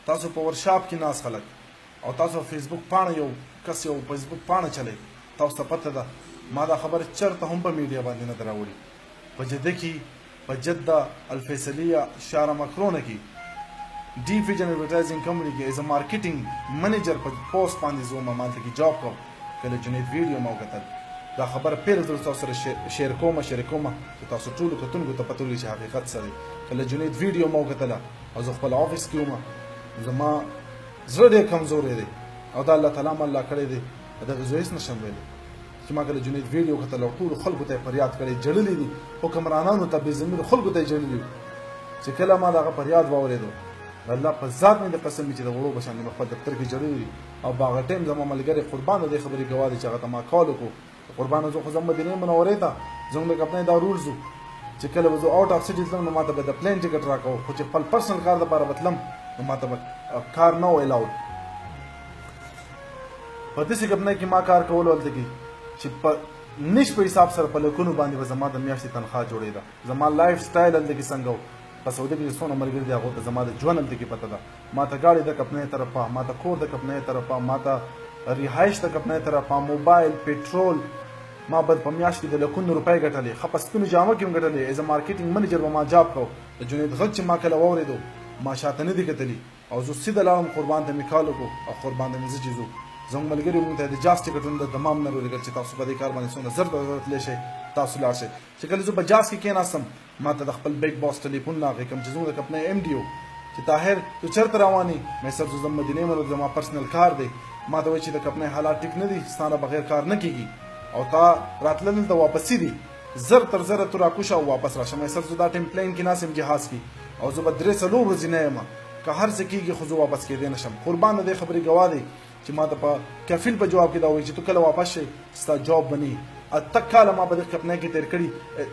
تاسو په ورشاپ کې ناست خلک او تاسو فیسبوک پاڼه یو کس یو فیسبوک پاڼه چلی تاسو ته پته ده ما دا خبر چرته هم په میډیا باندې نه ده راوړې په جده کې په جده الفیصلیه شارع مکرونه کې ډي فیجن ایڈورټایزنګ کمپنی کې ایز ا مارکیټینګ منیجر په پوسټ باندې زه وم مالته کې جاب کوم کله جنید ویډیو ما وکتل دا خبره پیر تر تاسو سره شیر کومه چې تاسو ټول کتونکو ته پته ولګي چې حقیقت څه دی کله جنید ویډیو ما وکتله او زه خپل آفیس کې وم زما زړه ډېر کمزوری دی او دا الله تعالی ما الله کړی دی دغه زه هېڅ نشم ویلی چې ما کله جنید ویډیو وکتل او ټولو خلکو ته یې فریاد کړی جړلي دي حکمرانانو ته بې ضمیرو خلکو ته یې جړلي چې کله ما دغه فریاد واورېدو الله په ذات مې د قسم چې د وړو بشان مې خپل دفتر کې جړلي او په هغه ټایم زما ملګری قربان د دې خبرې ګواه دی چې هغه ته ما کال وکړو قربان زه خو زه مدینې منورې ته زموږ د کمپنۍ دا رولز و چې کله به زه آوټ اف سټي تلم نو ما ته به د پلین ټکټ راکوو خو چې خپل پرسنل کار دپاره به تلم نو ما ته به کار نه و الاود په داسې کمپنۍ کې ما کار کولو هلته کې چې په نش په حساب سره په لکونو باندې به زما د میاشتې تنخواه جوړېده زما لایف سټایل هلته کې څنګه و په سعودي کې چې څونه ملګري دي هغو ته زما د ژوند هلته کې پته ده ما ته ګاډي د کمپنۍ طرفه ما ته کور د کمپنۍ طرفه ما ته رهایش د کمپنۍ طرفه موبایل پټرول ما به په میاشت کې د لکونو روپۍ ګټلې ښه په سپینو جامو کې هم ګټلې ایز ا مارکیټینګ منیجر به ما جاب کو د جنید غږ چې ما کله واورېدو ما شاته نه دي کتلي او زه سیده لاړم قربان ته مې کال وکړو او قربان ته مې زه چې ځو زموږ ملګري مونږ ته د جاز ټکټونه د دمام نه راولېږل چې تاسو په دې کار باندې څومره زر تللی شئ تاسو لاړ شئ چې کله زه په جاز کې کېناستم ما ته د خپل بیگ باس ټلیفون راغی کوم چې زموږ د کمپنۍ ایم ډي و چې طاهر تو چېرته روان یې مې سر زه مدینې منو زما پرسنل کار دی ما ته وایي چې د کمپنۍ حالات ټیک نه دي ستا نه بغیر کار نه کېږي او تا راتلل دلته واپسي دي زر تر زره تو راکوشه او واپس راشه مې سر زه دا ټایم پلین کې ناست یم جهاز کې او زه به 3-4 ورځې نه یم که هر څه کېږي خو زه واپس کېدی نه شم قربان د دې خبرې ګواه دی چې ما ته په کفیل په جواب کې دا وایي چې تو کله واپس شئ ستا جواب به نه اته کاله ما په دې کمپنۍ کې تېر کړي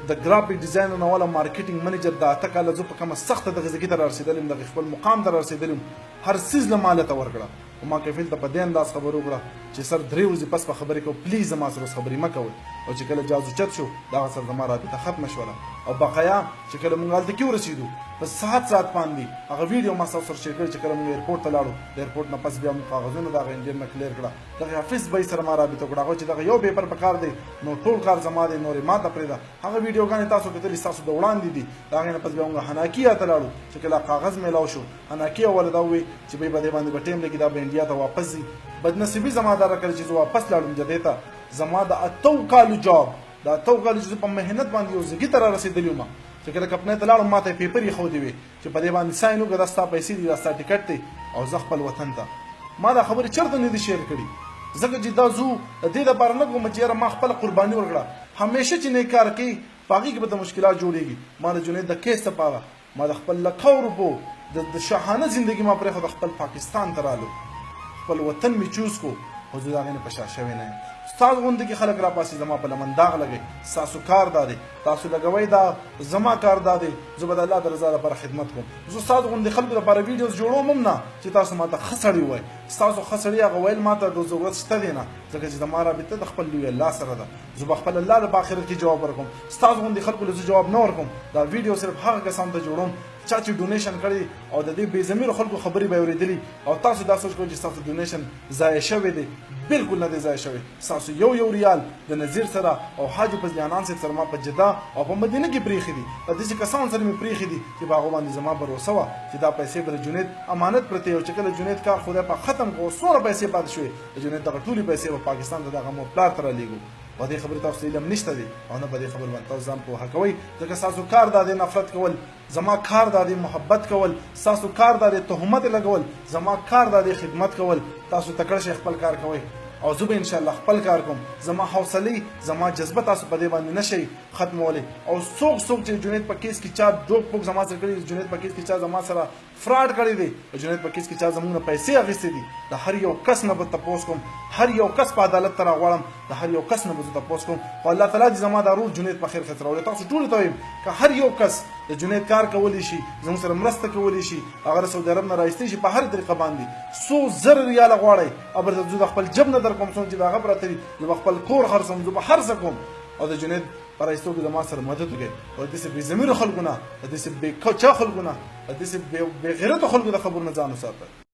د ګرافیک ډیزاینر نه والا مارکیټینګ منیجر دا اته کاله زه په کومه سخته دغه ځګي ته رارسېدلی یم دغه خپل مقام ته رارسېدلی یم هر څیز له ما لته ورکړه خو ما کفیل ته په دې انداز خبرې وکړه چې سر 3 ورځې پس په خبرې کوو پلیز زما سره اوس خبرې مه کوئ او چې کله جاز اوچت شو دغه سره زما رابطه ختمه شوله او بقایا چې کله مونږ هلته کې ورسېدو په ساعت باندې هغه ویډیو ما ستاسو سره شیر کړی چې کله مونږ ایرپورټ ته لاړو د ایرپورټ نه پس بیا مونږ کاغذونه د هغه انډین نه کلیر کړه دغه حافظ بی سره ما رابطه وکړه هغه چې دغه یو پیپر پکار دی نو ټول کار زما دی نورې ما ته پرېږده هغه ویډیوګانې تاسو کتلي ستاسو د وړاندې دي د هغې نه پس بیا مونږ حناکیه ته لاړو چې کله کاغذ میلاو شو حناکیه والا دا ووایي چې بی په دې باندې به ټیم لګي دا به انډیا ته واپس ځي بدنصیبي زما دا راکړې چې زه واپس لاړم جدې ته زما د 8 کالو جاب دا 8 کالو چې په مهنت باندې یو ځګي ته رارسېدلی وم چې کله کمپنۍ ته لاړم ما ته یې پیپر ایښودی وې چې په دې باندې ساین وکړه دا ستا پیسې دي دا ستا ټکټ دی او زه خپل وطن ته ما دا خبرې چېرته نه دي شیر کړي ځکه چې دا زو د دې دپاره نه کوم چې یاره ما خپله قرباني ورکړه همیشه چې نیک کار کوي په هغې کې به د مشکلات جوړېږي ما د جنید د کیس دپاره ما د خپل لکو روپو د شاهانه زندګي ما پرېښوده خپل پاکستان ته رالو خپل وطن مې چوز کو خو زه د هغې نه په شا شوی نه یم ستاسو غوندې کې خلک راپاسي زما په لمن داغ لګوي ستاسو کار دا دی تاسو لګوئ دا زما کار دا دی زه به د الله د رضا لپاره خدمت کوم زه ستاسو غوندې خلکو لپاره ویډیوز جوړوم هم نه چې تاسو ما ته ښه سړي ووایئ ستاسو ښه سړي هغه ویل ما ته د ضرورت شته دی نه ځکه چې زما رابطه د خپل لوی الله سره ده زه به خپل الله له په آخرت کې جواب ورکوم ستاسو غوندې خلکو له زه جواب نه ورکوم دا ویډیو صرف هغه کسانو ته جوړوم چا چې ډونیشن کړی او د دې بې ضمیرو خلکو خبرې به یې اورېدلي او تاسو دا سوچ کوئ چې ستاسو ډونیشن ضایع شوی دی بالکل نه دی ضایع شوی ستاسو یو ریال د نظیر سره او حاج فضلیانان صاحب سره ما په جده او په مدینه کې پرېښي دي د داسې کسانو سره مې پرېښي دي چې په هغو باندې زما بروسه وه چې دا پیسې به د جنید امانت پرتې او چې کله جنید کار خدای پاک ختم کړو څومره پیسې پاتې شوې د جنید دغه ټولې پیسې به پاکستان ته دغه مور پلار ته رالېږو په دې خبرې تاسو علم نشته دی او نه په دې خبرې باندې تاسو ځان پوهه کوئ ځکه ستاسو کار دا دی نفرت کول زما کار دا دی محبت کول ستاسو کار دا دی تهمت لګول زما کار دا دی خدمت کول تاسو تکړه شئ خپل کار کوئ او زه به انشاءالله خپل کار کوم زما حوصلې زما جذبه تاسو په دې باندې نشئ ختمولی او څوک چې جنید په کیس کې چا ډوک پوک زما سره کړي جنید په کیس کې چا زما سره فراډ کړی دی جنید په کیس کې چا زموږ نه پیسې اخیستې دي د هر یو کس نه به تپوس کوم هر یو کس په عدالت ته راغواړم د هر یو کس نه به زه تپوس کوم خو الله تعالی دې زما دا رول جنید په خیر خط راولي تاسو ټولو ته وایم که هر یو کس د جنید کار کولی شي زموږ سره مرسته کولی شي هغه د سعودي عرب نه رایستی شي په هر طریقه باندې 100,000 ریاله غواړئ او به زه د خپل جب نه در کوم څوک چې د هغه پرته دي زه به خپل کور خرڅوم زه به هر څه کوم او د جنید په رایستو کې زما سره مدد وکړئ او د داسې بې ضمیرو خلکو نه د داسې بې کوچه خلکو نه د داسې بې غیرتو خلکو د خبرو نه ځان وساتئ